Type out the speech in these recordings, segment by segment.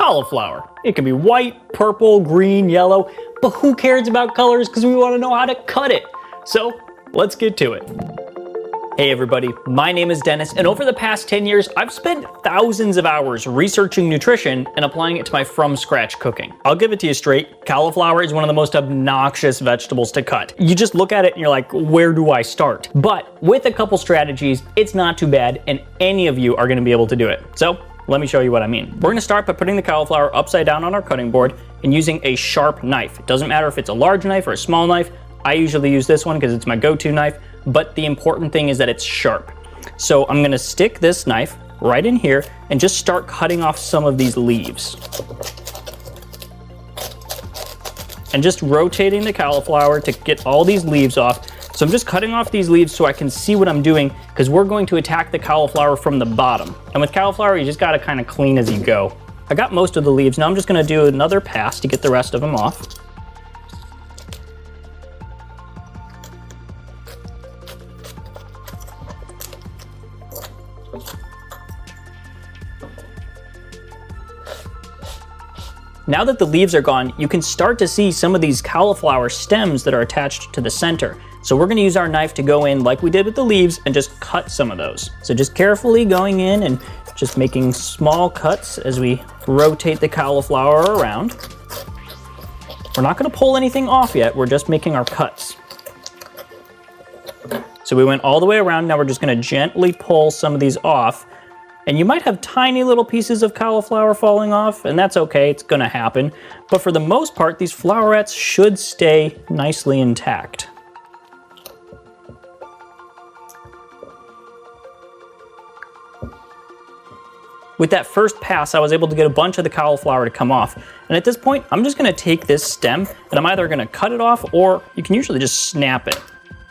cauliflower. It can be white, purple, green, yellow, but who cares about colors because we want to know how to cut it. So let's get to it. Hey everybody, my name is Dennis, and over the past 10 years, I've spent thousands of hours researching nutrition and applying it to my from-scratch cooking. I'll give it to you straight, cauliflower is one of the most obnoxious vegetables to cut. You just look at it and you're like, where do I start? But with a couple strategies, it's not too bad, and any of you are gonna be able to do it. So let me show you what I mean. We're gonna start by putting the cauliflower upside down on our cutting board and using a sharp knife. It doesn't matter if it's a large knife or a small knife. I usually use this one because it's my go-to knife, but the important thing is that it's sharp. So I'm gonna stick this knife right in here and just start cutting off some of these leaves. And just rotating the cauliflower to get all these leaves off. So I'm just cutting off these leaves so I can see what I'm doing, because we're going to attack the cauliflower from the bottom. And with cauliflower, you just gotta kind of clean as you go. I got most of the leaves. Now I'm just gonna do another pass to get the rest of them off. Now that the leaves are gone, you can start to see some of these cauliflower stems that are attached to the center. So we're gonna use our knife to go in like we did with the leaves and just cut some of those. So just carefully going in and just making small cuts as we rotate the cauliflower around. We're not gonna pull anything off yet, we're just making our cuts. So we went all the way around, now we're just gonna gently pull some of these off. And you might have tiny little pieces of cauliflower falling off, and that's okay, it's gonna happen. But for the most part, these flowerets should stay nicely intact. With that first pass, I was able to get a bunch of the cauliflower to come off. And at this point, I'm just gonna take this stem, and I'm either gonna cut it off, or you can usually just snap it.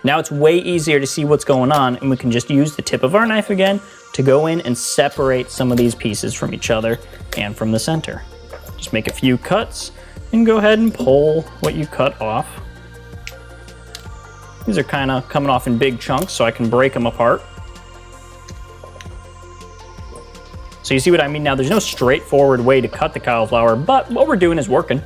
Now it's way easier to see what's going on, and we can just use the tip of our knife again to go in and separate some of these pieces from each other and from the center. Just make a few cuts and go ahead and pull what you cut off. These are kind of coming off in big chunks, so I can break them apart. So you see what I mean now? There's no straightforward way to cut the cauliflower, but what we're doing is working.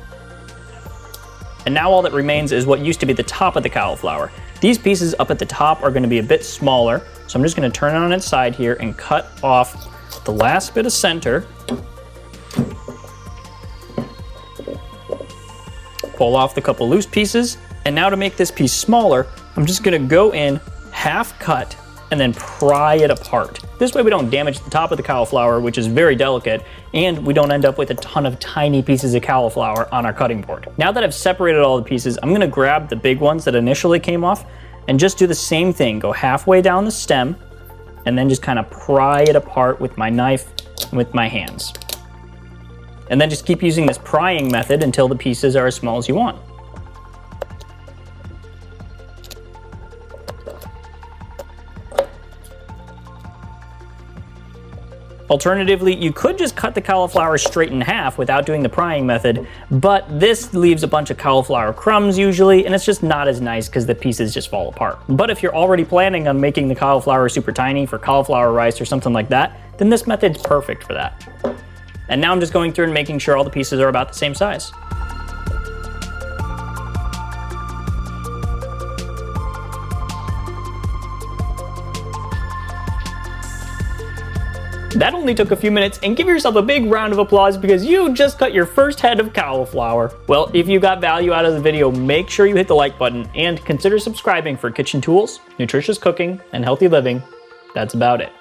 And now all that remains is what used to be the top of the cauliflower. These pieces up at the top are gonna be a bit smaller, so I'm just gonna turn it on its side here and cut off the last bit of center. Pull off the couple loose pieces, and now to make this piece smaller, I'm just gonna go in, half cut, and then pry it apart. This way we don't damage the top of the cauliflower, which is very delicate, and we don't end up with a ton of tiny pieces of cauliflower on our cutting board. Now that I've separated all the pieces, I'm gonna grab the big ones that initially came off and just do the same thing. Go halfway down the stem, and then just kind of pry it apart with my knife and with my hands. And then just keep using this prying method until the pieces are as small as you want. Alternatively, you could just cut the cauliflower straight in half without doing the prying method, but this leaves a bunch of cauliflower crumbs usually, and it's just not as nice because the pieces just fall apart. But if you're already planning on making the cauliflower super tiny for cauliflower rice or something like that, then this method's perfect for that. And now I'm just going through and making sure all the pieces are about the same size. That only took a few minutes, and give yourself a big round of applause because you just cut your first head of cauliflower. Well, if you got value out of the video, make sure you hit the like button and consider subscribing for kitchen tools, nutritious cooking, and healthy living. That's about it.